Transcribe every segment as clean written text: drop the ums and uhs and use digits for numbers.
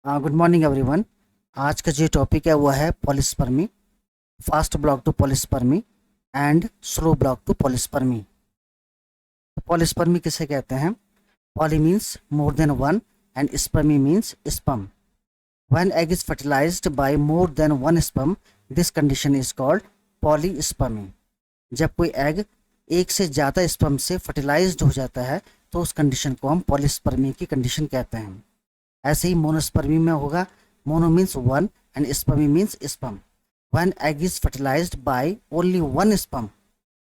Good morning everyone. आज का जो टॉपिक है वो है polyspermy, fast block to polyspermy and slow block to polyspermy. Polyspermy किसे कहते हैं? Poly means more than one and spermy means sperm. When egg is fertilised by more than one sperm, this condition is called polyspermy. जब कोई egg एक से ज़्यादा sperm से fertilised हो जाता है तो उस कंडीशन को हम पॉलिस्पर्मी की कंडीशन कहते हैं। ऐसे ही मोनोस्पर्मी में होगा, mono means one and spermy means sperm. When egg is fertilised by only one sperm,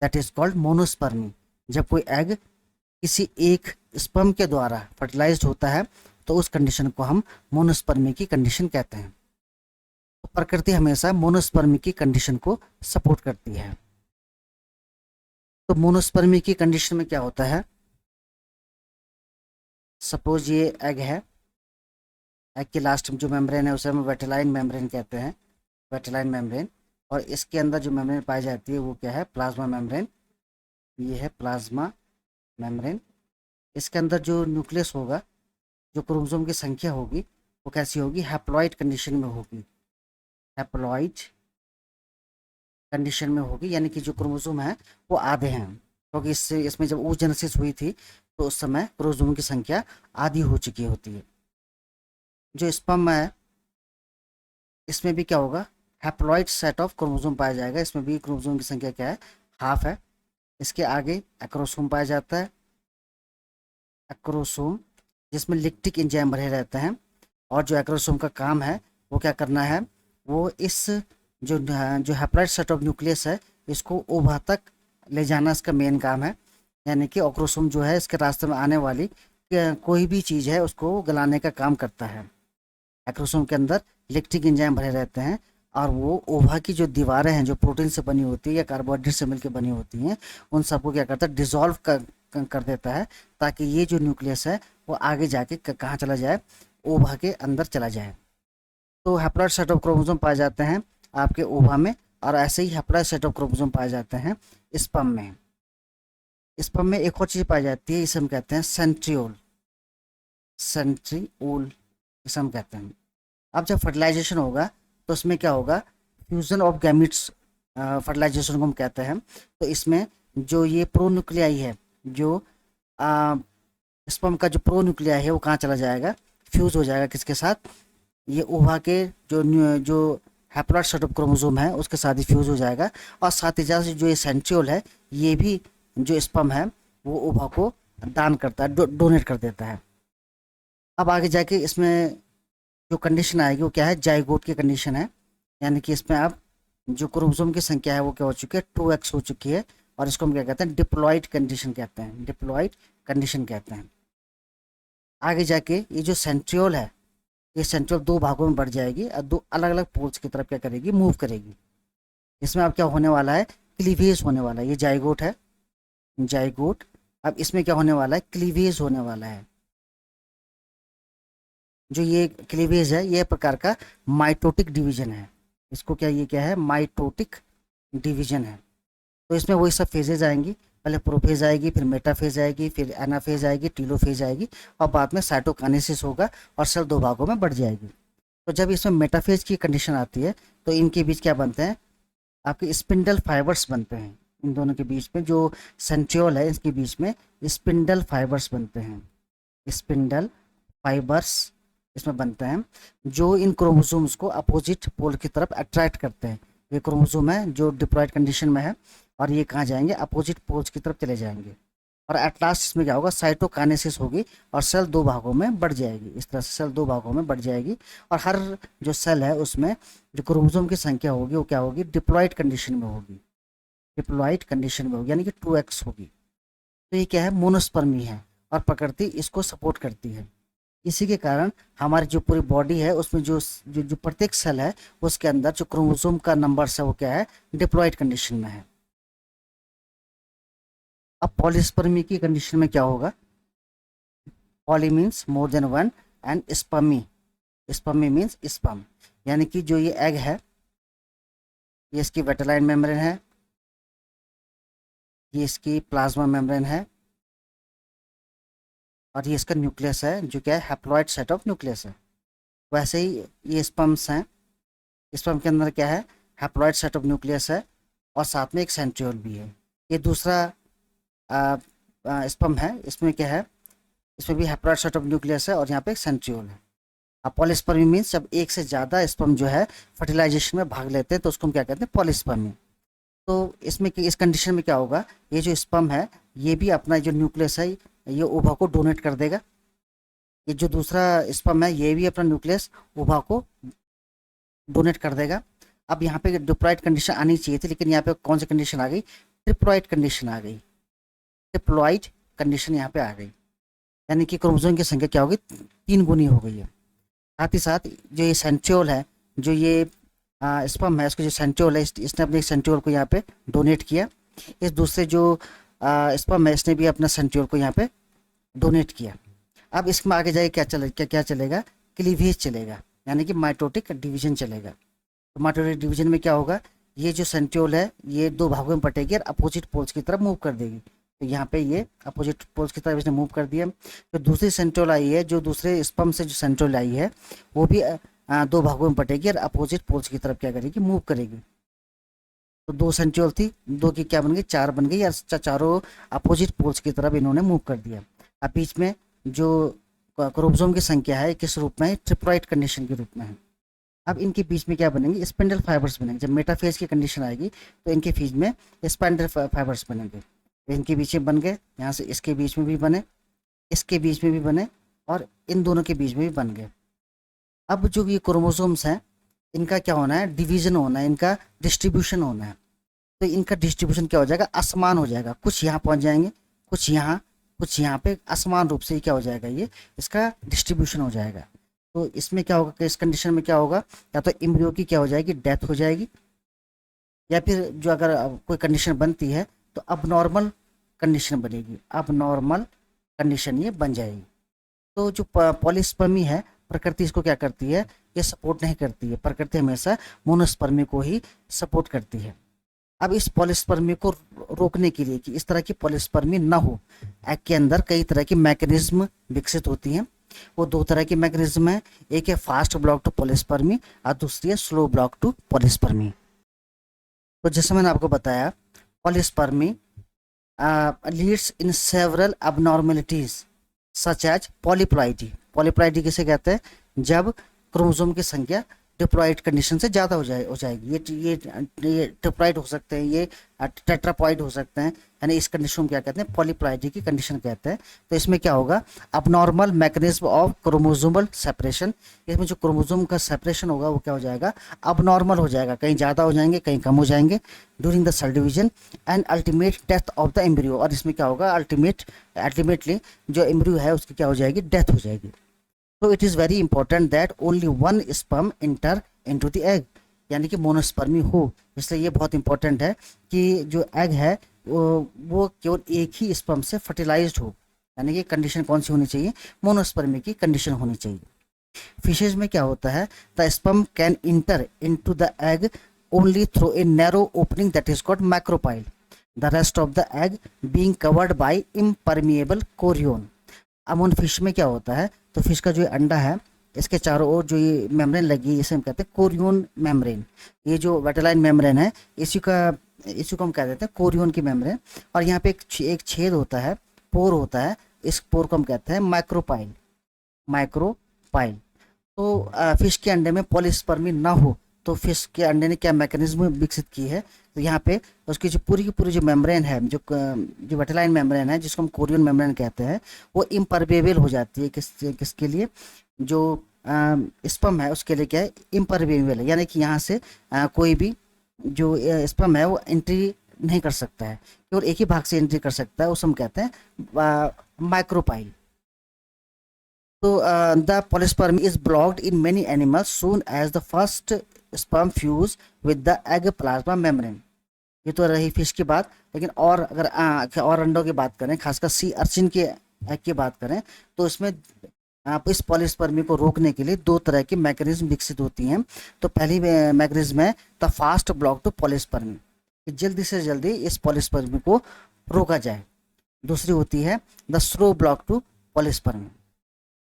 that is called monospermy. जब कोई एग किसी एक स्पर्म के द्वारा फर्टिलाइज्ड होता है तो उस कंडीशन को हम मोनोस्पर्मी की कंडीशन कहते हैं। तो प्रकृति हमेशा मोनोस्पर्मी की कंडीशन को सपोर्ट करती है। तो मोनोस्पर्मी की कंडीशन में क्या होता है? सपोज ये एग है, एग के लास्ट में जो मेम्ब्रेन है उसे हम वेटेलाइन मेम्ब्रेन कहते हैं, वेटेलाइन मेम्ब्रेन। और इसके अंदर जो मेम्ब्रेन पाई जाती है वो क्या है? Plasma membrane. ये है प्लाज्मा मेम्ब्रेन। इसके अंदर जो न्यूक्लियस होगा, जो क्रोमोसोम की संख्या होगी वो कैसी होगी? हैप्लॉइड कंडीशन में होगी। हैप्लॉइड कंडीशन में होगी, यानी कि जो क्रोमोसोम है वो आधे हैं, क्योंकि इससे इसमें जब oogenesis हुई थी तो उस समय क्रोमोसोम की संख्या आधी हो चुकी होती है। जो स्पर्म है इसमें भी क्या होगा? हैप्लॉइड सेट ऑफ क्रोमोसोम पाया जाएगा। इसमें भी क्रोमोसोम की संख्या क्या है? हाफ है। इसके आगे एक्रोसोम पाया जाता है, एक्रोसोम, जिसमें लिक्टिक एंजाइम भरे रहते हैं। और जो एक्रोसोम का काम है वो क्या करना है? वो इस जो जो हैप्लॉइड सेट ऑफ न्यूक्लियस है इसको ओवा तक ले जाना इसका मेन काम है। यानी कि ऑक्रोसोम जो है इसके रास्ते में आने वाली कोई भी चीज़ है उसको गलाने का काम करता है। एक्रोसोम के अंदर लिक्टिक एंजाइम भरे रहते हैं और वो ओवा की जो दीवारें हैं जो प्रोटीन से बनी होती है या कार्बोहाइड्रेट से मिलकर बनी होती हैं, उन सबको क्या करता है? डिसॉल्व कर देता है, ताकि ये जो न्यूक्लियस है वो आगे जाके कहाँ चला जाए? ओवा के अंदर चला जाए। तो हैप्लॉइड सेट ऑफ क्रोमोसोम पाए जाते हैं आपके ओवा में, और ऐसे ही हैप्लॉइड सेट ऑफ क्रोमोसोम पाए जाते हैं स्पर्म में। स्पर्म में एक और चीज़ पाई जाती है, इसे हम कहते हैं सेंट्रियोल। सेंट्रियोल इसे हम कहते हैं। अब जब फर्टिलाइजेशन होगा तो उसमें क्या होगा? फ्यूजन ऑफ गैमिट्स फर्टिलाइजेशन को हम कहते हैं। तो इसमें जो ये प्रोन्यूक्लियाई है, जो स्पर्म का जो प्रोन्यूक्लियाई है वो कहाँ चला जाएगा? फ्यूज हो जाएगा किसके साथ? ये ओवा के जो हैप्लॉइड सेट ऑफ क्रोमोसोम है उसके साथ ही फ्यूज हो जाएगा। और साथ ही साथ जो ये सेंट्रियोल है ये भी जो स्पर्म है वो ओवा को दान करता है, डोनेट कर देता है। अब आगे जाके इसमें जो कंडीशन आएगी वो क्या है? जाइगोट की कंडीशन है। यानी कि इसमें अब जो क्रोमोसोम की संख्या है वो क्या हो चुकी है? 2x हो चुकी है। और इसको हम क्या कहते हैं? डिप्लॉइड कंडीशन कहते हैं, डिप्लॉइड कंडीशन कहते हैं। आगे जाके ये जो सेंट्रियोल है, ये सेंट्रियोल दो भागों में बढ़ जाएगी और दो अलग अलग पोल्स की तरफ क्या करेगी? मूव करेगी। इसमें अब क्या होने वाला है? क्लीवेज होने वाला है। ये जाइगोट है, जाइगोट। अब इसमें क्या होने वाला है? क्लीवेज होने वाला है। जो ये क्लीवेज है ये प्रकार का माइटोटिक डिवीजन है। इसको क्या, ये क्या है? माइटोटिक डिवीजन है। तो इसमें वही सब फेजेज आएंगी, पहले प्रोफेज आएगी, फिर मेटाफेज आएगी, फिर एनाफेज आएगी, टीलोफेज आएगी, और बाद में साइटोकाइनेसिस होगा और सेल दो भागों में बढ़ जाएगी। तो जब इसमें मेटाफेज की कंडीशन आती है तो इनके बीच क्या बनते हैं? आपके स्पिंडल फाइबर्स बनते हैं। इन दोनों के बीच में जो सेंट्रियोल है इसके बीच में स्पिंडल फाइबर्स बनते हैं। स्पिंडल फाइबर्स इसमें बनते हैं जो इन क्रोमोसोम्स को अपोजिट पोल की तरफ अट्रैक्ट करते हैं। ये क्रोमोसोम है जो डिप्लॉइड कंडीशन में है और ये कहाँ जाएंगे? अपोजिट पोल्स की तरफ चले जाएंगे। और एट लास्ट इसमें क्या होगा? साइटोकाइनेसिस होगी और सेल दो भागों में बढ़ जाएगी। इस तरह से सेल दो भागों में बढ़ जाएगी और हर जो सेल है उसमें जो क्रोमोसोम की संख्या होगी वो क्या होगी? डिप्लॉइड कंडीशन में होगी, डिप्लॉइड कंडीशन में होगी, यानी कि 2x होगी। तो ये क्या है? मोनोस्पर्मी है और प्रकृति इसको सपोर्ट करती है। इसी के कारण हमारी जो पूरी बॉडी है उसमें जो प्रत्येक सेल है उसके अंदर जो क्रोमोसोम का नंबर है वो क्या है? डिप्लॉइड कंडीशन में है। अब पॉलीस्पर्मी की कंडीशन में क्या होगा? Poly means more than one and spermy, spermy means sperm. यानी कि जो ये एग है ये इसकी वेटेलाइन मेम्ब्रेन है, ये इसकी प्लाज्मा मेम्ब्रेन है, और ये इसका न्यूक्लियस है जो क्या है? हैप्लॉइड सेट ऑफ न्यूक्लियस है। वैसे ही ये स्पर्म्स हैं, स्पर्म के अंदर क्या है, हैप्लॉइड सेट ऑफ न्यूक्लियस है और साथ में एक सेंट्रियोल भी है। ये दूसरा स्पर्म है, इसमें क्या है, इसमें भी हैप्लॉइड सेट ऑफ न्यूक्लियस है और यहाँ पे एक सेंट्रियोल है। अब पॉलीस्पर्मी मीन्स जब एक से ज़्यादा स्पर्म जो है फर्टिलाइजेशन में भाग लेते हैं तो उसको हम क्या कहते हैं, पॉलीस्पर्मी। तो इसमें इस कंडीशन में क्या होगा, ये जो स्पर्म है ये भी अपना जो न्यूक्लियस है ये ओवा को डोनेट कर देगा। ये जो दूसरा स्पर्म है ये भी अपना न्यूक्लियस ओवा को डोनेट कर देगा। अब यहाँ पे डिप्लॉइड कंडीशन आनी चाहिए थी, लेकिन यहाँ पे कौन सी कंडीशन आ गई, ट्रिप्लॉइड कंडीशन आ गई। ट्रिप्लॉइड कंडीशन यहाँ पे आ गई, यानी कि क्रोमोसोम की संख्या क्या होगी, 3 गुनी हो गई है। साथ ही साथ जो ये सेंट्रियोल है, जो ये स्पर्म है, इसको जो सेंट्रियोल है इसने अपने सेंट्रियोल को यहाँ पे डोनेट किया। इस दूसरे जो स्पर्म है इसने भी अपना सेंट्रियोल को यहाँ पे डोनेट किया। अब इसमें आगे जाके क्या चलेगा, क्लीवेज चलेगा, यानी कि माइटोटिक डिवीजन चलेगा। तो माइटोटिक डिवीजन में क्या होगा, ये जो सेंट्रियोल है ये 2 भागों में बटेगी और अपोजिट पोल्स की तरफ मूव कर देगी। तो यहाँ पे ये अपोजिट पोल्स की तरफ इसने मूव कर दिया। तो दूसरी सेंट्रियोल आई है, जो दूसरे स्पर्म से जो सेंट्रियोल आई है वो भी 2 भागों में बटेगी और अपोजिट पोल्स की तरफ क्या करेगी, मूव करेगी। तो 2 सेंट्रियोल थी, 2 की क्या बन गई, 4 बन गई, और चारों अपोजिट पोल्स की तरफ इन्होंने मूव कर दिया। अब बीच में जो क्रोमोसोम की संख्या है किस रूप में है, ट्रिप्लॉइड कंडीशन के रूप में है। अब इनके बीच में क्या बनेंगे, स्पिंडल फाइबर्स बनेंगे। जब मेटाफेज की कंडीशन आएगी तो इनके बीच में स्पिंडल फाइबर्स बनेंगे। तो इनके बीच में बन गए, यहाँ से इसके बीच में भी बने, इसके बीच में भी बने और इन दोनों के बीच में भी बन गए। अब जो ये क्रोमोसोम्स हैं इनका क्या होना है, डिवीजन होना है, इनका डिस्ट्रीब्यूशन होना है। तो इनका डिस्ट्रीब्यूशन क्या हो जाएगा, असमान हो जाएगा। कुछ यहाँ पहुँच जाएंगे, कुछ यहाँ, कुछ यहाँ पे, असमान रूप से क्या हो जाएगा, ये इसका डिस्ट्रीब्यूशन हो जाएगा। तो इसमें क्या होगा, इस कंडीशन में क्या होगा, या तो एम्ब्रियो की क्या हो जाएगी, डेथ हो जाएगी, या फिर जो अगर कोई कंडीशन बनती है तो अब कंडीशन बनेगी, अब कंडीशन ये बन जाएगी। तो जो पॉलीस्पर्मी है, प्रकृति इसको क्या करती है, ये सपोर्ट नहीं करती है। प्रकृति हमेशा मोनोस्पर्मी को ही सपोर्ट करती है। अब इस पॉलीस्पर्मी को रोकने के लिए कि इस तरह की पॉलीस्पर्मी ना हो, एग के अंदर कई तरह की मैकेनिज्म विकसित होती हैं। वो 2 तरह की मैकेनिज्म है, एक है फास्ट ब्लॉक टू पॉलीस्पर्मी और दूसरी है स्लो ब्लॉक टू पॉलीस्पर्मी। तो जैसे मैंने आपको बताया, polyspermy leads in several abnormalities such as polyploidy. Polyploidy किसे कहते हैं, जब क्रोमोसोम की संख्या डिप्लॉइड कंडीशन से ज़्यादा हो जाएगी। ये डिप्लॉइड हो सकते हैं, ये टेट्राप्लॉइड हो सकते हैं, यानी इस कंडीशन को क्या कहते हैं, पॉलीप्लॉइडी की कंडीशन कहते हैं। तो इसमें क्या होगा, abnormal mechanism of chromosomal separation. इसमें जो क्रोमोसोम का सेपरेशन होगा वो क्या हो जाएगा, अबनॉर्मल हो जाएगा, कहीं ज़्यादा हो जाएंगे, कहीं कम हो जाएंगे during the cell division and ultimate death of the embryo. और इसमें क्या होगा, अल्टीमेटली जो एम्ब्रियो है उसकी क्या हो जाएगी, डेथ हो जाएगी। तो it is very important that only 1 sperm inter into the egg, यानी कि मोनोस्पर्मी हो। इसलिए ये बहुत इंपॉर्टेंट है कि जो एग है वो केवल एक ही स्पर्म से फर्टिलाइज्ड हो, यानी कि कंडीशन कौन सी होनी चाहिए, मोनोस्पर्मी की कंडीशन होनी चाहिए। फिशेज में क्या होता है, the sperm can enter into the egg only through a narrow opening that is called micropyle, the rest of the egg being covered by impermeable chorion. अब उन फिश में क्या होता है, तो फिश का जो अंडा है इसके चारों ओर जो ये मेम्ब्रेन लगी है, इसे हम कहते हैं कोरियन मेम्ब्रेन। ये जो वेटेलाइन मेम्ब्रेन है इसी को हम कह देते हैं कोरियन की मेम्ब्रेन। और यहाँ पे एक छेद होता है, पोर होता है, इस पोर को हम कहते हैं माइक्रोपाइल। तो फिश के अंडे में पॉलीस्पर्मी ना हो तो फिश के अंडे ने क्या मैकेनिज्म विकसित की है, तो यहाँ पे उसकी जो पूरी की पूरी जो मेम्ब्रेन है, जो वेटेलाइन मेम्ब्रेन है जिसको हम कोरियन मेम्ब्रेन कहते हैं, वो इम्परमेबल हो जाती है। किसके लिए, जो स्पर्म है उसके लिए क्या है, इम्परमेबल है, यानी कि यहाँ से कोई भी जो स्पर्म है वो एंट्री नहीं कर सकता है, केवल एक ही भाग से एंट्री कर सकता है, उसे हम कहते हैं माइक्रोपाइल। तो the polyspermy is blocked in many animals soon as the first sperm fuse with the egg plasma membrane. ये तो रही फिश की बात, लेकिन और अगर और अंडों की बात करें, खासकर सी अर्चिन के एग की बात करें, तो इसमें इस पॉलीस्पर्मी को रोकने के लिए 2 तरह की मैकेनिज्म विकसित होती हैं। तो पहली मैकेनिज्म है the fast block to polyspermy, कि जल्दी से जल्दी इस पॉलीस्पर्मी को रोका जाए। दूसरी होती है the slow block to polyspermy.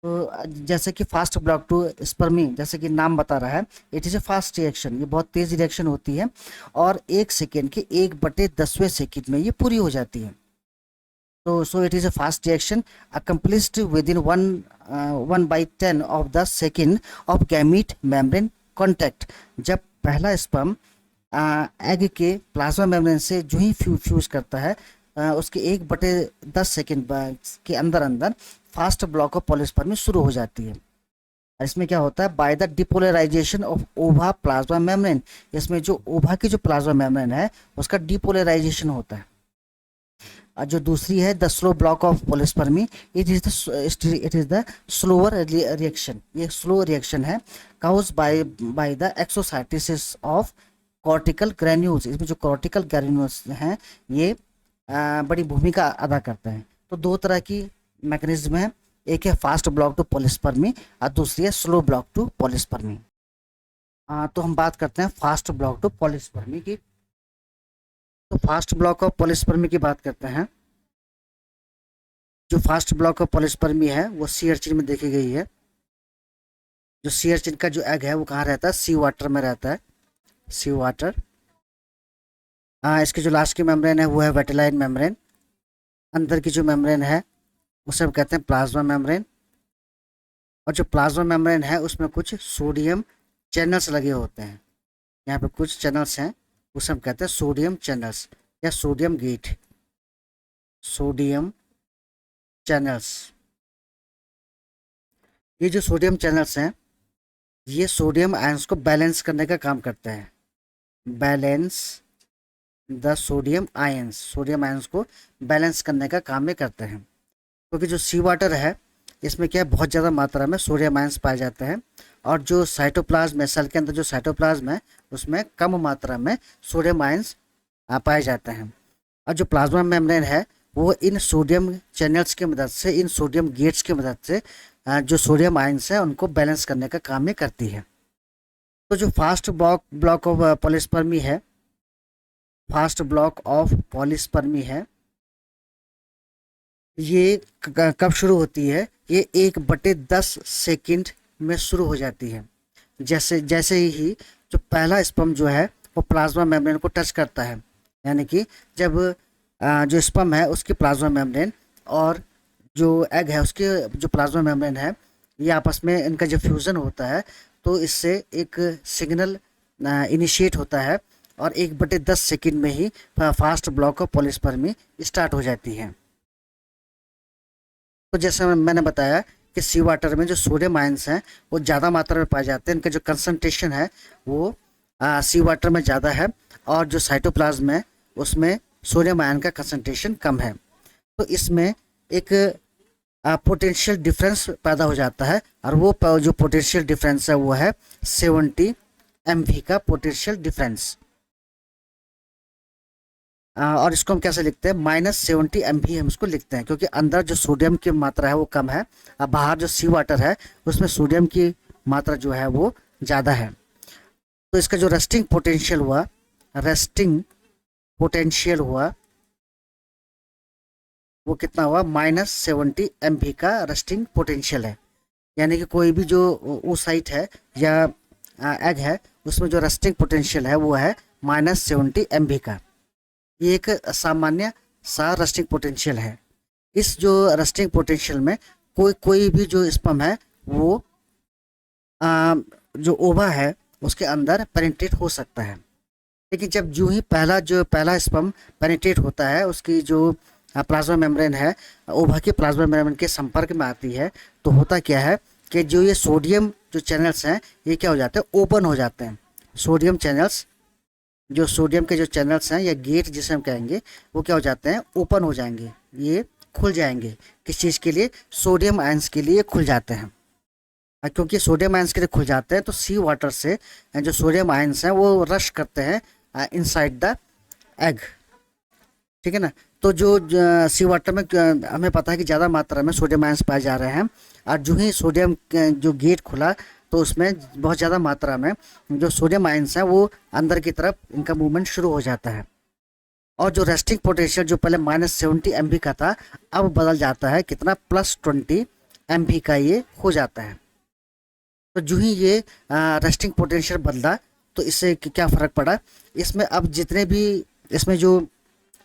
तो जैसे कि फास्ट ब्लॉक टू स्पर्मी, जैसे कि नाम बता रहा है, it is a fast reaction, ये बहुत तेज रिएक्शन होती है और 1 सेकेंड के 1/10वें सेकेंड में ये पूरी हो जाती है। तो so it is a fast reaction accomplished with in 1/10 of the second of gamete membrane contact. जब पहला स्पर्म एग के प्लाज्मा मेम्ब्रेन से जो ही फ्यूज करता है, उसके 1/10 सेकेंड के अंदर अंदर फास्ट ब्लॉक ऑफ पॉलीस्पर्मी शुरू हो जाती है। इसमें क्या होता है, बाय द डिपोलराइजेशन ऑफ ओवा प्लाज्मा मेम्ब्रेन, इसमें जो ओवा की जो प्लाज्मा मेम्ब्रेन है उसका डिपोलराइजेशन होता है। और जो दूसरी है the slow block of polyspermy, it is the slower reaction, ये स्लो रिएक्शन है cause by the exocytosis of cortical granules. इसमें जो कॉर्टिकल ग्रैन्यूल्स हैं ये बड़ी भूमिका अदा करते हैं। तो दो तरह की मैकेनिज्म है, एक है फास्ट ब्लॉक टू पॉलीस्पर्मी और दूसरी है स्लो ब्लॉक टू पॉलीस्पर्मी। तो हम बात करते हैं फास्ट ब्लॉक टू पॉलीस्पर्मी की। तो फास्ट ब्लॉक ऑफ पॉलीस्पर्मी की बात करते हैं। जो फास्ट ब्लॉक ऑफ पॉलीस्पर्मी है वो सी अर्चिन में देखी गई है। जो सी अर्चिन का जो एग है वो कहाँ रहता है, सी वाटर में रहता है, सी वाटर। इसके जो लास्ट की मेम्ब्रेन है वो है वेटेलाइन मेम्ब्रेन। अंदर की जो मेम्ब्रेन है उसे हम कहते हैं प्लाज्मा मेम्ब्रेन। और जो प्लाज्मा मेम्ब्रेन है उसमें कुछ सोडियम चैनल्स लगे होते हैं। यहाँ पे कुछ चैनल्स हैं, उसे हम कहते हैं सोडियम चैनल्स या सोडियम गेट, सोडियम चैनल्स। ये जो सोडियम चैनल्स हैं ये सोडियम आयंस को बैलेंस करने का काम करते हैं, balance the sodium ions, sodium ions को बैलेंस करने का काम में करते हैं। क्योंकि जो सी वाटर है इसमें क्या है, बहुत ज़्यादा मात्रा में सोडियम आयंस पाए जाते हैं और जो साइटोप्लाज्म है, सेल के अंदर जो साइटोप्लाज्म है उसमें कम मात्रा में सोडियम आयंस पाए जाते हैं। और जो प्लाज्मा मेम्ब्रेन है वो इन सोडियम चैनल्स की मदद से, इन सोडियम गेट्स की मदद से जो सोडियम आयंस है उनको बैलेंस करने का काम में करती है। तो जो फास्ट ब्लॉक ऑफ पॉलीस्पर्मी है, फास्ट ब्लॉक ऑफ पॉलीस्पर्मी है, ये कब शुरू होती है, ये 1/10 सेकेंड में शुरू हो जाती है। जैसे ही जो पहला स्पर्म जो है वो प्लाज्मा मेम्ब्रेन को टच करता है, यानी कि जब जो स्पर्म है उसकी प्लाज्मा मेम्ब्रेन और जो एग है उसके जो प्लाज्मा मेम्ब्रेन है, ये आपस में इनका जब फ्यूज़न होता है तो इससे एक सिग्नल इनिशिएट होता है और 1/10 सेकेंड में ही fast block of polyspermy start हो जाती है। तो जैसे मैंने बताया कि सी वाटर में जो सोडियम आयंस हैं वो ज़्यादा मात्रा में पाए जाते हैं, इनका जो कंसंट्रेशन है वो सी वाटर में ज़्यादा है और जो साइटोप्लाज्म है उसमें सोडियम आयन का कंसंट्रेशन कम है। तो इसमें एक पोटेंशियल डिफरेंस पैदा हो जाता है और वो जो पोटेंशियल डिफरेंस है वो है 70 MV का पोटेंशियल डिफरेंस। और इसको हम कैसे लिखते हैं, -70 MV हम इसको लिखते हैं क्योंकि अंदर जो सोडियम की मात्रा है वो कम है और बाहर जो सी वाटर है उसमें सोडियम की मात्रा जो है वो ज़्यादा है। तो इसका जो रेस्टिंग पोटेंशियल हुआ, रेस्टिंग पोटेंशियल हुआ वो कितना हुआ, -70 MV का रेस्टिंग पोटेंशियल है। यानी कि कोई भी जो oocyte है या एग है उसमें जो रेस्टिंग पोटेंशियल है वो है -70 MV का। ये एक सामान्य सा रेस्टिंग पोटेंशियल है। इस जो रेस्टिंग पोटेंशियल में कोई भी जो स्पर्म है वो जो ओवा है उसके अंदर पेनिट्रेट हो सकता है। लेकिन जब जो ही पहला स्पर्म पेनिट्रेट होता है, उसकी जो प्लाज्मा मेम्ब्रेन है ओवा की प्लाज्मा मेम्ब्रेन के संपर्क में आती है, तो होता क्या है कि जो ये सोडियम जो चैनल्स हैं ये क्या हो जाते हैं, ओपन हो जाते हैं। सोडियम चैनल्स, जो सोडियम के जो चैनल्स हैं या गेट जिसे हम कहेंगे वो क्या हो जाते हैं, ओपन हो जाएंगे, ये खुल जाएंगे। किस चीज़ के लिए, सोडियम आयंस के लिए खुल जाते हैं। क्योंकि सोडियम आयंस के लिए खुल जाते हैं तो सी वाटर से जो सोडियम आयंस हैं वो रश करते हैं इनसाइड द एग, ठीक है ना। तो जो सी वाटर में हमें पता है कि ज़्यादा मात्रा में सोडियम आयंस पाए जा रहे हैं और जो ही सोडियम जो गेट खुला तो उसमें बहुत ज़्यादा मात्रा में जो सोडियम आयंस हैं वो अंदर की तरफ इनका मूवमेंट शुरू हो जाता है। और जो रेस्टिंग पोटेंशियल जो पहले -70 MV का था अब बदल जाता है कितना, +20 एमवी का ये हो जाता है। तो जो ही ये रेस्टिंग पोटेंशियल बदला तो इससे क्या फ़र्क पड़ा, इसमें अब जितने भी इसमें जो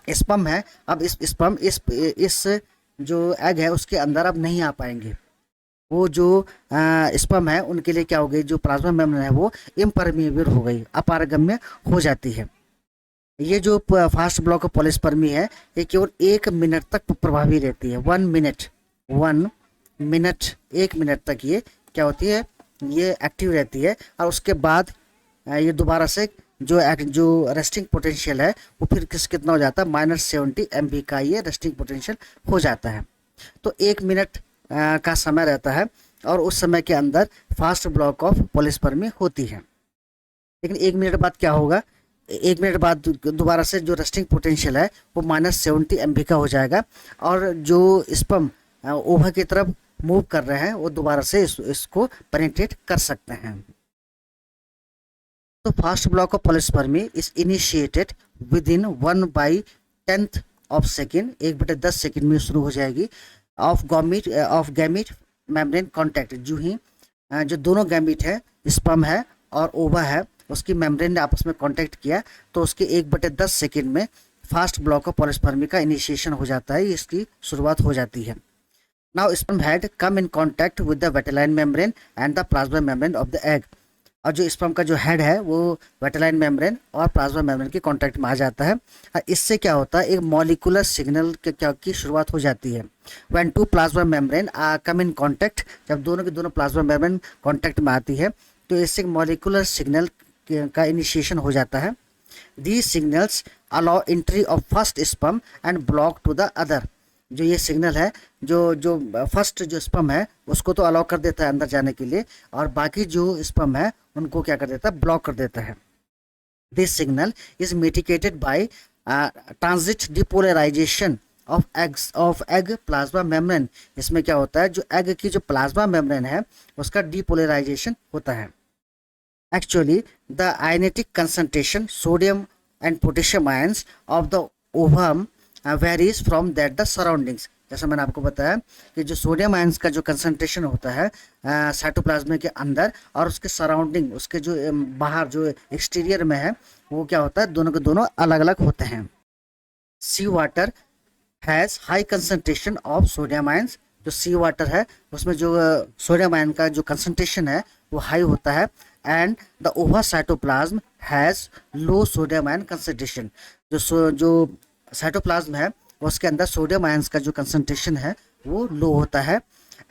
स्पर्म है, अब इस स्पर्म इस जो एग है उसके अंदर अब नहीं आ पाएंगे। वो जो स्पर्म है उनके लिए क्या हो गई, जो प्लाज्मा मेम्ब्रेन है वो इम्परमिएबल हो गई, अपारगम्य हो जाती है। ये जो फास्ट ब्लॉक ऑफ पॉलीस्पर्मी है ये केवल 1 मिनट तक प्रभावी रहती है। 1 मिनट 1 मिनट तक ये क्या होती है, ये एक्टिव रहती है। और उसके बाद ये दोबारा से जो रेस्टिंग पोटेंशियल है वो फिर कितना हो जाता है, -70 MV का ये रेस्टिंग पोटेंशियल हो जाता है। तो 1 मिनट का समय रहता है और उस समय के अंदर फास्ट ब्लॉक ऑफ पॉलीस्पर्मी होती है। लेकिन 1 मिनट बाद क्या होगा, 1 मिनट बाद दोबारा से जो रेस्टिंग पोटेंशियल है वो -70 MV का हो जाएगा और जो स्पर्म ओवा की तरफ मूव कर रहे हैं वो दोबारा से इसको पेनिट्रेट कर सकते हैं। तो fast block of polyspermy is initiated with in 1/10 of second, 1/10 second में शुरू हो जाएगी ऑफ गैमीट मेम्ब्रेन कॉन्टैक्ट। जो ही जो दोनों गैमीट है, स्पर्म है और ओवा है, उसकी मेम्ब्रेन ने आपस में कांटेक्ट किया तो उसके 1/10 सेकेंड में फास्ट ब्लॉक ऑफ पॉलीस्पर्मी का इनिशिएशन हो जाता है, इसकी शुरुआत हो जाती है। Now sperm head come in contact with the vitelline membrane and the plasma membrane of the egg. और जो स्पर्म का जो हेड है वो वेटेलाइन मेम्ब्रेन और प्लाज्मा मेम्ब्रेन के कांटेक्ट में आ जाता है और इससे क्या होता है, एक मॉलिक्यूलर सिग्नल की शुरुआत हो जाती है। When two plasma membrane come in contact, जब दोनों के दोनों प्लाज्मा मेम्ब्रेन कॉन्टैक्ट में आती है तो इससे मॉलिक्यूलर सिग्नल का इनिशिएशन हो जाता है। These signals allow entry of first sperm and block to the other. जो ये सिग्नल है, जो फर्स्ट जो स्पर्म है उसको तो अलाउ कर देता है अंदर जाने के लिए और बाकी जो स्पर्म है उनको क्या कर देता है, ब्लॉक कर देता है। This signal is mitigated by transit depolarisation of egg plasma membrane. इसमें क्या होता है, जो एग की जो प्लाज्मा मेम्ब्रेन है उसका डिपोलराइजेशन होता है। Actually, the ionetic concentration sodium and potassium ions of the ovum varies from that the surroundings। जैसा मैंने आपको बताया कि जो सोडियम आयंस का जो कंसंट्रेशन होता है साइटोप्लाज्म के अंदर और उसके सराउंडिंग, उसके जो बाहर जो एक्सटीरियर में है वो क्या होता है, दोनों के दोनों अलग अलग होते हैं। Sea water has high concentration of sodium ions. जो सी वाटर है उसमें जो सोडियम आयन का जो कंसंट्रेशन है वो हाई होता है। एंड द ओवा cytoplasm has low sodium ion concentration. जो साइटोप्लाज्म है उसके अंदर सोडियम आयंस का जो कंसंट्रेशन है वो लो होता है।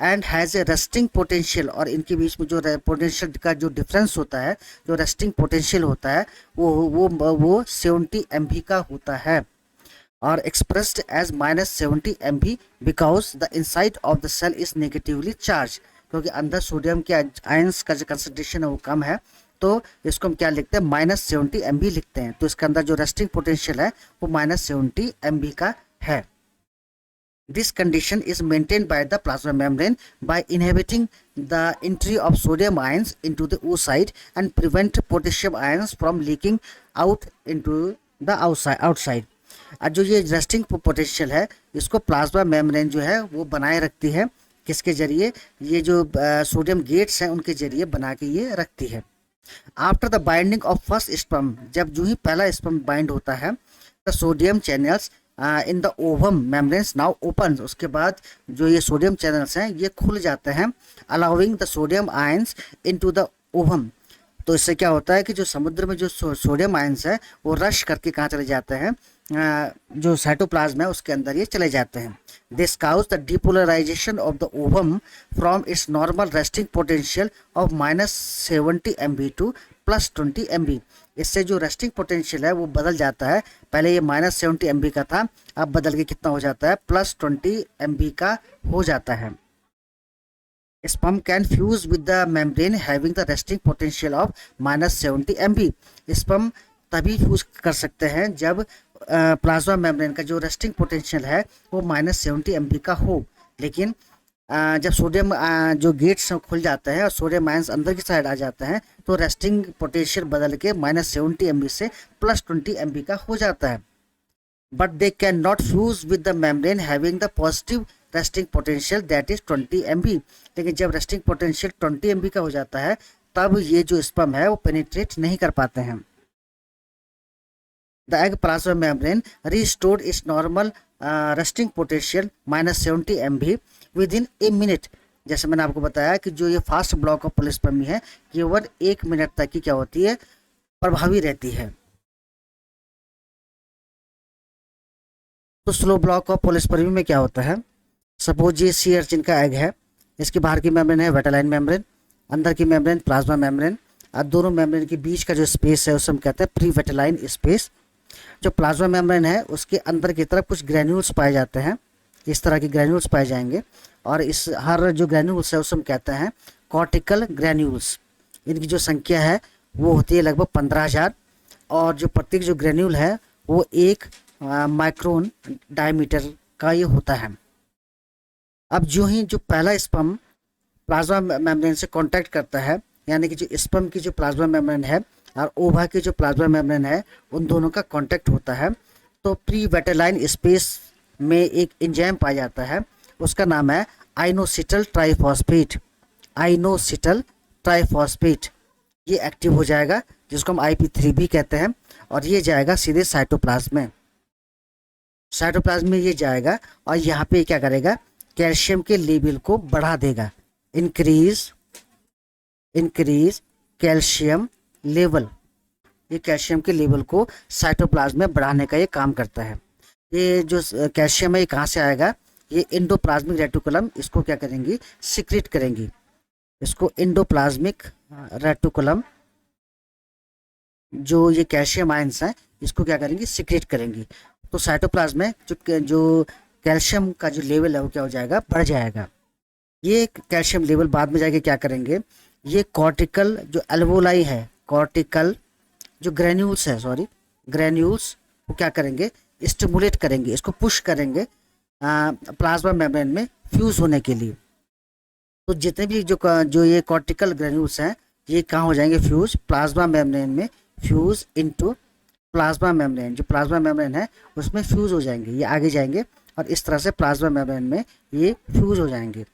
And has a resting potential, और इनके बीच में जो पोटेंशियल का जो डिफरेंस होता है, जो रेस्टिंग पोटेंशियल होता है वो 70 MV का होता है और expressed as -70 MV because the inside of the cell is negatively charged। क्योंकि अंदर सोडियम के आयंस का जो कंसंट्रेशन है वो कम है तो इसको हम क्या लिखते हैं, -70 MV लिखते हैं। तो इसके अंदर जो रेस्टिंग पोटेंशियल है वो -70 MV का है। This condition is maintained by the plasma membrane by inhibiting the entry of sodium ions into the oocyte and prevent potassium ions from leaking out into the outside। जो ये resting potential है इसको plasma membrane जो है वो बनाए रखती है, किसके जरिए, ये जो सोडियम गेट्स हैं उनके जरिए बना के ये रखती है। After the binding of first sperm, जब जो ही पहला स्पर्म बाइंड होता है, the sodium channels in the ovum membranes now open. उसके बाद जो ये सोडियम चैनल्स हैं ये खुल जाते हैं, allowing the sodium ions into the ovum. तो इससे क्या होता है कि जो समुद्र में जो सोडियम आयंस है वो रश करके कहाँ चले जाते हैं, जो साइटोप्लाज्म है उसके अंदर ये चले जाते हैं। This cause the depolarisation of the ovum from its normal resting potential of -70 MV to +20 MV। इससे जो रेस्टिंग पोटेंशियल है वो बदल जाता है, पहले ये -70 MV का था, अब बदल के कितना हो जाता है, +20 MV का हो जाता है। Sperm can fuse with the membrane having the resting potential of -70 MV। Sperm तभी फ्यूज कर सकते हैं जब प्लाज्मा मेम्ब्रेन का जो रेस्टिंग पोटेंशियल है वो -70 MV का हो। लेकिन जब सोडियम जो गेट्स खुल जाते हैं और सोडियम आयंस अंदर की साइड आ जाते हैं तो रेस्टिंग पोटेंशियल बदल के -70 MV से +20 MV का हो जाता है। But they can not fuse with the membrane having the positive resting potential that is 20 MB। लेकिन जब रेस्टिंग पोटेंशियल 20 MB का हो जाता है तब ये जो स्पर्म है वो पेनिट्रेट नहीं कर पाते हैं। The egg plasma membrane restored it's normal resting potential -70 MB with in a minute. जैसे मैंने आपको बताया कि जो ये फास्ट ब्लॉक ऑफ पोलिस्पर्मी है केवल 1 मिनट तक की क्या होती है, प्रभावी रहती है। तो स्लो ब्लॉक ऑफ पोलिस्पर्मी में क्या होता है, सपोज ये सी अर्चिन का एग है, इसके बाहर की मेम्ब्रेन है वेटालाइन मेम्ब्रेन, अंदर की मेम्ब्रेन प्लाज्मा मेम्ब्रेन, और दोनों मेम्ब्रेन के बीच का जो स्पेस है उसे हम कहते हैं प्री वेटालाइन स्पेस। जो प्लाज्मा मेम्ब्रेन है उसके अंदर की तरफ कुछ ग्रैन्यूल्स पाए जाते हैं, इस तरह के ग्रैन्यूल्स पाए जाएंगे, और इस हर जो ग्रैन्यूल्स है उसे हम कहते हैं कॉर्टिकल ग्रैन्यूल्स। इनकी जो संख्या है वो होती है लगभग 15,000, और जो प्रत्येक जो ग्रैन्यूल है वो 1 माइक्रोन डायमीटर का ये होता है। अब जो ही जो पहला स्पर्म प्लाज्मा मेम्ब्रेन से कांटेक्ट करता है, यानी कि जो स्पर्म की जो प्लाज्मा मेम्ब्रेन है और ओवा की जो प्लाज्मा मेम्ब्रेन है उन दोनों का कांटेक्ट होता है, तो प्री वेटालाइन स्पेस में एक एंजाइम पाया जाता है, उसका नाम है आइनोसिटल ट्राइफॉस्फेट। आइनोसिटल ट्राइफॉस्फेट ये एक्टिव हो जाएगा, जिसको हम IP3 भी कहते हैं, और ये जाएगा सीधे साइटोप्लाज्म में। साइटोप्लाज्म में ये जाएगा और यहाँ पे क्या करेगा, कैल्शियम के लेवल को बढ़ा देगा, इंक्रीज कैल्शियम लेवल। ये कैल्शियम के लेवल को साइटोप्लाज्म में बढ़ाने का ये काम करता है। ये जो कैल्शियम है ये कहाँ से आएगा, ये एंडोप्लाज्मिक रेटिकुलम इसको क्या करेंगी, सिक्रेट करेंगी। इसको एंडोप्लाज्मिक रेटिकुलम जो ये कैल्शियम आयंस हैं इसको क्या करेंगी, सिक्रेट करेंगी। तो साइटोप्लाज्म में जो कैल्शियम का जो लेवल है वो क्या हो जाएगा, बढ़ जाएगा। ये कैल्शियम लेवल बाद में जाके क्या करेंगे, ये कॉर्टिकल जो एल्वोलाई है, कॉर्टिकल जो ग्रैन्यूल्स है, ग्रैन्यूल्स वो क्या करेंगे, स्टिमुलेट करेंगे, इसको पुश करेंगे प्लाज्मा मेम्ब्रेन में फ्यूज होने के लिए। तो जितने भी जो ये कॉर्टिकल ग्रैन्यूल्स हैं ये कहाँ हो जाएंगे, फ्यूज प्लाज्मा मेम्ब्रेन में, फ्यूज इनटू प्लाज्मा मेम्ब्रेन। जो प्लाज्मा मेम्ब्रेन है उसमें फ्यूज हो जाएंगे, ये आगे जाएंगे और इस तरह से प्लाज्मा मेम्ब्रेन में ये फ्यूज हो जाएंगे।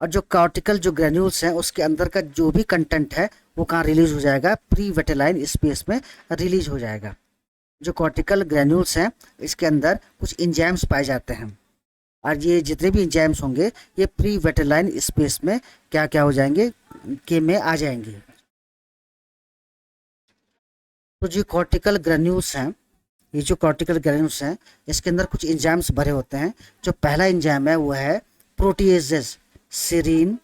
और जो कॉर्टिकल जो ग्रैन्यूल्स हैं उसके अंदर का जो भी कंटेंट है वो कहाँ रिलीज हो जाएगा, प्री वेटालाइन स्पेस में रिलीज हो जाएगा। जो कॉर्टिकल ग्रैन्यूल्स हैं इसके अंदर कुछ एंजाइम्स पाए जाते हैं, और ये जितने भी एंजाइम्स होंगे ये प्री वेटालाइन स्पेस में क्या क्या हो जाएंगे, के में आ जाएंगे। तो जो कॉर्टिकल ग्रैन्यूल्स हैं, ये जो कॉर्टिकल ग्रैन्यूल्स हैं इसके अंदर कुछ एंजाइम्स भरे होते हैं। जो पहला एंजाइम है वो है proteases, serine,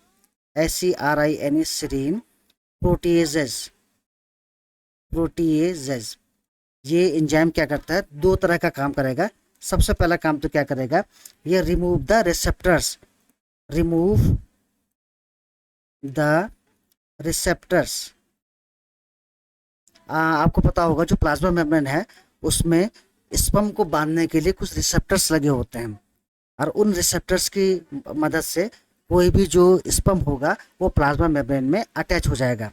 SERIN, serine, proteases. ये एंजाइम क्या करता है, 2 तरह का काम करेगा। सबसे पहला काम तो क्या करेगा, ये रिमूव द रिसेप्टर्स, आपको पता होगा जो प्लाज्मा मेम्ब्रेन है उसमें स्पर्म को बांधने के लिए कुछ रिसेप्टर्स लगे होते हैं, और उन रिसेप्टर्स की मदद से कोई भी जो स्पर्म होगा वो प्लाज्मा मेम्ब्रेन में अटैच हो जाएगा।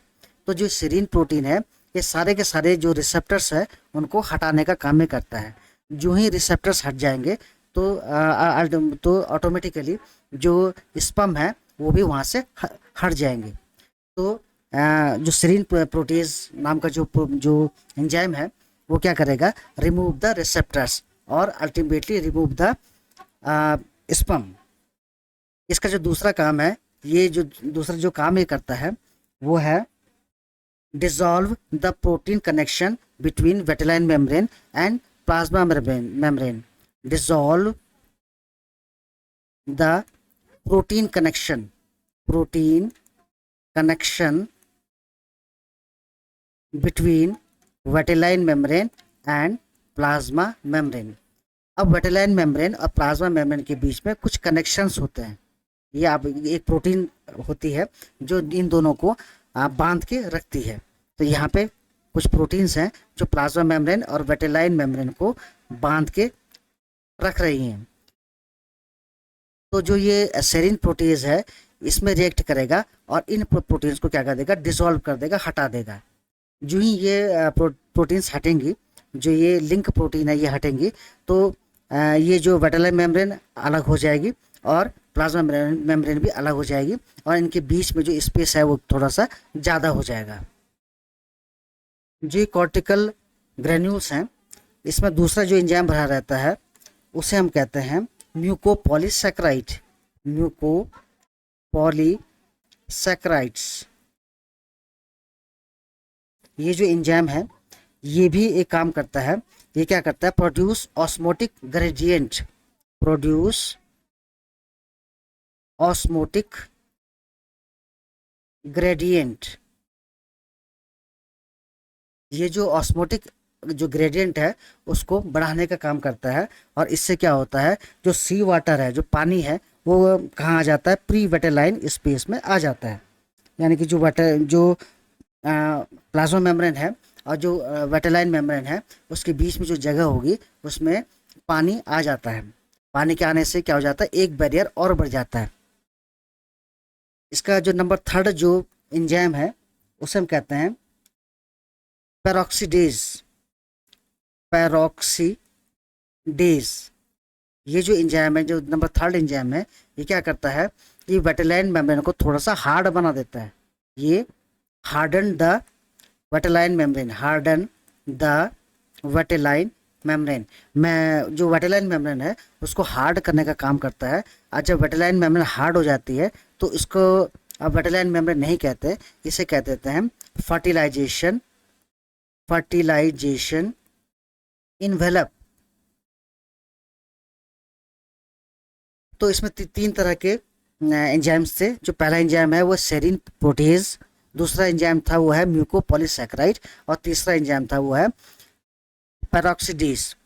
तो जो सीरीन प्रोटीन है ये सारे के सारे जो रिसेप्टर्स है उनको हटाने का काम में करता है। जो ही रिसेप्टर्स हट जाएंगे तो ऑटोमेटिकली जो स्पर्म है वो भी वहाँ से हट जाएंगे। तो जो सीरीन प्रोटीज नाम का जो एंजाइम है वो क्या करेगा, रिमूव द रिसेप्टर्स और अल्टीमेटली रिमूव द स्पर्म। इसका जो दूसरा काम है, ये जो दूसरा जो काम ये करता है वो है dissolve the protein connection between vitelline membrane and plasma membrane. Dissolve the protein connection between vitelline membrane and plasma membrane. अब वेटालाइन मेम्ब्रेन और प्लाज्मा मेम्ब्रेन के बीच में कुछ कनेक्शंस होते हैं। ये आप एक प्रोटीन होती है जो इन दोनों को बांध के रखती है। तो यहाँ पे कुछ प्रोटीन्स हैं जो प्लाज्मा मेम्ब्रेन और वेटालाइन मेम्ब्रेन को बांध के रख रही हैं। तो जो ये सेरीन प्रोटीज है इसमें रिएक्ट करेगा और इन प्रोटीन्स को क्या कर देगा, डिसॉल्व कर देगा, हटा देगा। जो ही ये प्रोटीन्स हटेंगी, जो ये लिंक प्रोटीन है ये हटेंगी, तो ये जो वेटालाइन मेम्ब्रेन अलग हो जाएगी और प्लाज्मा मेम्ब्रेन भी अलग हो जाएगी और इनके बीच में जो स्पेस है वो थोड़ा सा ज़्यादा हो जाएगा। जो कॉर्टिकल ग्रेन्यूल्स हैं, इसमें दूसरा जो एंजाइम भरा रहता है उसे हम कहते हैं म्यूकोपॉलीसैकेराइड। म्यूकोपॉलीसैकेराइड्स, ये जो एंजाइम है ये भी एक काम करता है। ये क्या करता है, produce osmotic gradient, produce osmotic gradient. ये जो ऑस्मोटिक जो ग्रेडियंट है उसको बढ़ाने का काम करता है और इससे क्या होता है, जो सी वाटर है, जो पानी है, वो कहाँ आ जाता है, प्री वेटेलाइन स्पेस में आ जाता है। यानी कि जो प्लाज्मा मेम्ब्रेन है और जो वेटेलाइन मेम्ब्रेन है उसके बीच में जो जगह होगी उसमें पानी आ जाता है। पानी के आने से क्या हो जाता है, एक बैरियर और बढ़ जाता है। इसका जो नंबर 3 जो एंजाइम है उसे हम कहते हैं पेरोक्सीडेज। ये जो एंजाइम है, जो नंबर 3 एंजाइम है, ये क्या करता है, ये वेटेलाइन मेम्ब्रेन को थोड़ा सा हार्ड बना देता है। ये हार्डन द वेटेलाइन मेम्ब्रेन, जो वेटेलाइन मेम्ब्रेन है उसको हार्ड करने का काम करता है। और जब वेटेलाइन मेम्ब्रेन हार्ड हो जाती है तो इसको अब वेटेलाइन मेम्ब्रेन नहीं कहते, इसे कह देते हैं फर्टिलाइजेशन इन्वेलप। तो इसमें तीन तरह के एंजाइम्स थे। जो पहला एंजाइम है वो सेरीन प्रोटेज, दूसरा एंजाइम था वो है म्यूकोपॉलीसैकेराइड और तीसरा एंजाइम था वो है पेरोक्सीडेज।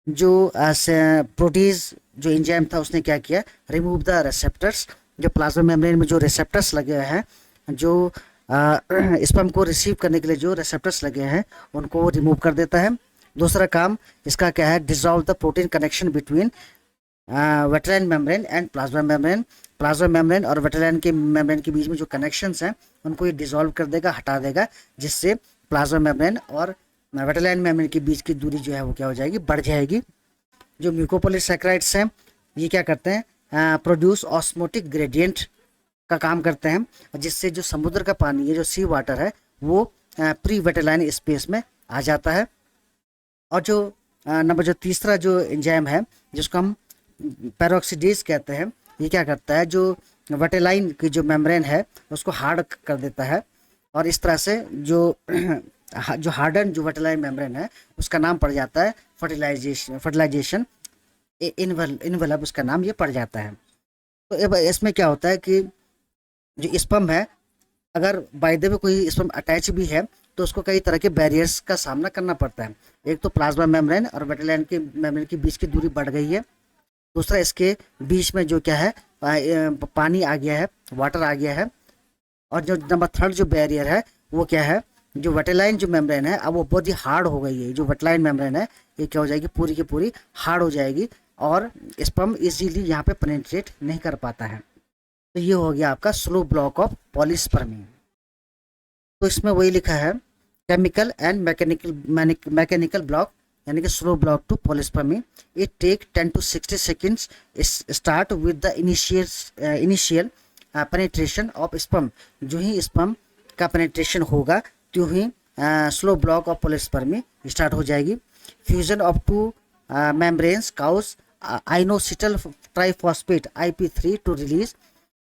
जो प्रोटीज जो एंजाइम था उसने क्या किया, रिमूव द रिसेप्टर्स। जो प्लाज्मा मेम्ब्रेन में जो रिसेप्टर्स लगे हैं, जो स्पर्म को रिसीव करने के लिए जो रिसेप्टर्स लगे हैं उनको रिमूव कर देता है। दूसरा काम इसका क्या है, dissolve the protein connection between vitelline membrane and plasma membrane. Plasma membrane और वेटेलाइन के मेम्ब्रेन के बीच में जो कनेक्शंस हैं उनको ये डिसॉल्व कर देगा, हटा देगा, जिससे प्लाज्मा मेम्ब्रेन और वेटेलाइन मेम्ब्रेन के बीच की दूरी जो है वो क्या हो जाएगी, बढ़ जाएगी। जो म्यूकोपॉलीसैकेराइड्स हैं ये क्या करते हैं, प्रोड्यूस ऑस्मोटिक ग्रेडियंट का काम करते हैं, जिससे जो समुद्र का पानी है, जो सी वाटर है, वो प्री वेटेलाइन स्पेस में आ जाता है। और जो तीसरा जो एंजाइम है जिसको हम पेरोक्सीडेज कहते हैं, ये क्या करता है, जो वेटेलाइन की जो मेम्ब्रेन है उसको हार्ड कर देता है और इस तरह से जो हार्डन जो वेटेलाइन मेम्ब्रेन है उसका नाम पड़ जाता है फर्टिलाइजेशन इन्वेलप, उसका नाम ये पड़ जाता है। तो इसमें क्या होता है कि जो स्पर्म है, अगर बाय द वे कोई स्पर्म अटैच भी है तो उसको कई तरह के बैरियर्स का सामना करना पड़ता है। एक तो प्लाज्मा मेम्ब्रेन और वेटेलाइन के मेम्ब्रेन के बीच की दूरी बढ़ गई है। दूसरा, इसके बीच में जो क्या है, पानी आ गया है, वाटर आ गया है। और जो नंबर 3 जो बैरियर है वो क्या है, जो वेटेलाइन जो मेम्ब्रेन है अब वो बहुत ही हार्ड हो गई है। जो वेटेलाइन मेम्ब्रेन है ये क्या हो जाएगी, पूरी की पूरी हार्ड हो जाएगी और स्पर्म इजीली यहाँ पे पेनिट्रेट नहीं कर पाता है। तो ये हो गया आपका स्लो ब्लॉक ऑफ पॉलीस्पर्मी। तो इसमें वही लिखा है, केमिकल एंड मैकेनिकल ब्लॉक, यानी कि slow block to polyspermy. It take 10 to 60 seconds start with the initial penetration of sperm. जो ही स्पर्म का पेनिट्रेशन होगा तो ही slow block of polyspermy start हो जाएगी। Fusion of two membranes cause inositol triphosphate IP3 to release.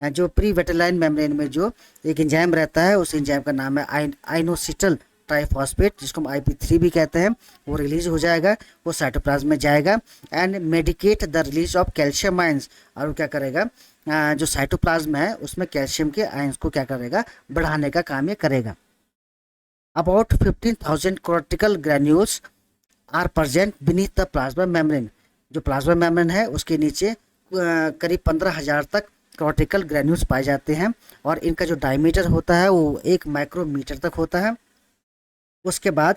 जो pre vitelline membrane में जो एक एंजाइम रहता है उस एंजाइम का नाम है आइनोसिटल ट्राइफॉस्फेट, जिसको हम IP3 भी कहते हैं, वो रिलीज हो जाएगा, वो साइटोप्लाज्म में जाएगा and medicate the release of calcium ions. और वो क्या करेगा, जो साइटोप्लाज्म है उसमें कैल्शियम के आयंस को क्या करेगा, बढ़ाने का काम ये करेगा। About 15,000 cortical granules are present beneath the plasma membrane. जो प्लाज्मा मेम्ब्रेन है उसके नीचे करीब 15,000 तक कॉर्टिकल ग्रैन्यूल्स पाए जाते हैं और इनका जो डायमीटर होता है वो 1 माइक्रोमीटर तक होता है। उसके बाद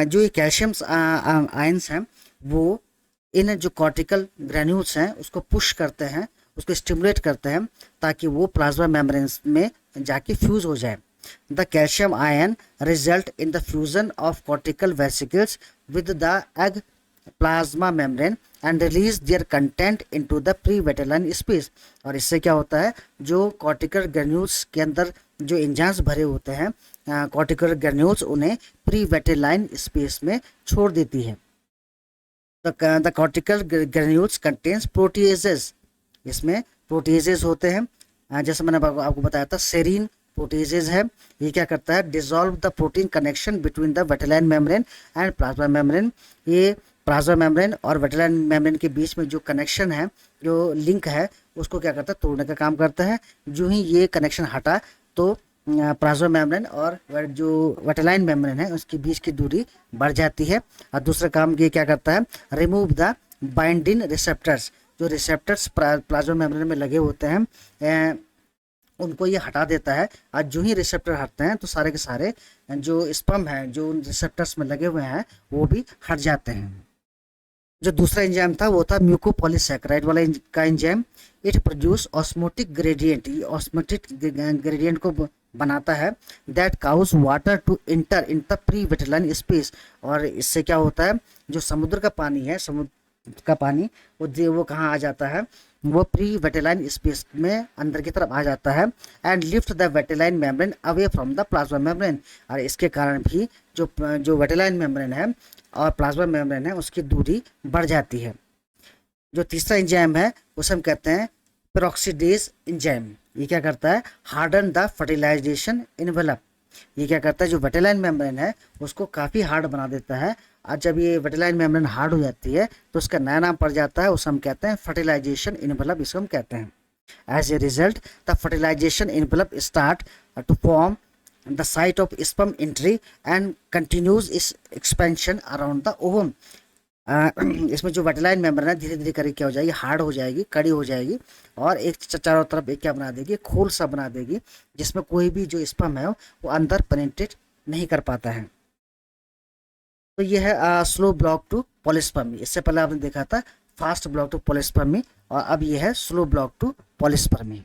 जो ये कैल्शियम आयंस हैं वो इन जो कॉर्टिकल ग्रैन्यूल्स हैं उसको पुश करते हैं, उसको स्टिमुलेट करते हैं ताकि वो प्लाज्मा मेम्ब्रेन में जाके फ्यूज हो जाए। The calcium ion result in the fusion of cortical vesicles with the egg plasma membrane and release their content into the pre vitelline space. और इससे क्या होता है, जो कॉर्टिकल ग्रेन्यूल्स के अंदर जो एंजाइम्स भरे होते हैं, कॉर्टिकल ग्रेन्यूल्स उन्हें प्री वेटेलाइन स्पेस में छोड़ देती है। The cortical granules contains proteases. इसमें प्रोटीएजेस होते हैं, जैसे मैंने आपको बताया था सेरीन प्रोटीएजेस है। ये क्या करता है, dissolve the protein connection between the vitelline membrane and plasma membrane. ये प्लाज्मा मेम्ब्रेन और वेटेलाइन मेम्ब्रेन के बीच में जो कनेक्शन है, जो लिंक है, उसको क्या करता है, तोड़ने का काम करता है। जो ही ये कनेक्शन हटा तो प्लाज्मा मेम्ब्रेन और जो वेटेलाइन मेम्ब्रेन है उसके बीच की दूरी बढ़ जाती है। और दूसरा काम ये क्या करता है, रिमूव द बाइंडिंग रिसेप्टर्स। जो रिसेप्टर्स प्लाज्मा मेम्ब्रेन में लगे होते हैं उनको ये हटा देता है। और जो ही रिसेप्टर हटते हैं तो सारे के सारे जो स्पर्म हैं जो रिसेप्टर्स में लगे हुए हैं वो भी हट जाते हैं। जो दूसरा एंजाइम था वो था म्यूकोपॉलीसैकेराइड वाला का enzyme. It produce osmotic gradient. ये ऑस्मोटिक ग्रेडियंट को बनाता है that cause water to enter in the pre vitelline space. और इससे क्या होता है, जो समुद्र का पानी है, समुद्र का पानी वो कहाँ आ जाता है, वो प्री वेटेलाइन स्पेस में अंदर की तरफ आ जाता है। And lift the vitelline membrane away from the plasma membrane. और इसके कारण भी जो वेटेलाइन मेम्ब्रेन है और प्लाज्मा मेम्ब्रेन है उसकी दूरी बढ़ जाती है। जो तीसरा एंजाइम है उसे हम कहते हैं पेरोक्सीडेज एंजाइम। ये क्या करता है, हार्डन द फर्टिलाइजेशन इनवेलप। ये क्या करता है, जो वेटेलाइन मेम्ब्रेन है उसको काफ़ी हार्ड बना देता है। और जब ये वेटेलाइन मेम्ब्रेन हार्ड हो जाती है तो उसका नया नाम पड़ जाता है, उसे हम कहते हैं फर्टिलाइजेशन इनवेलप, इसको हम कहते हैं। As a result the fertilization envelope start to form the site of sperm entry and continues its expansion around the ovum। इसमें जो वेटेलाइन मेम्ब्रेन है धीरे धीरे करके क्या हो जाएगी, हार्ड हो जाएगी, कड़ी हो जाएगी और एक चारों तरफ एक क्या बना देगी, खोल सा बना देगी, जिसमें कोई भी जो स्पर्म है वो अंदर पेनिट्रेट नहीं कर पाता है। तो ये है स्लो ब्लॉक टू पॉलीस्पर्मी। इससे पहले आपने देखा था फास्ट ब्लॉक टू पॉलीस्पर्मी और अब ये है स्लो ब्लॉक टू पॉलीस्पर्मी।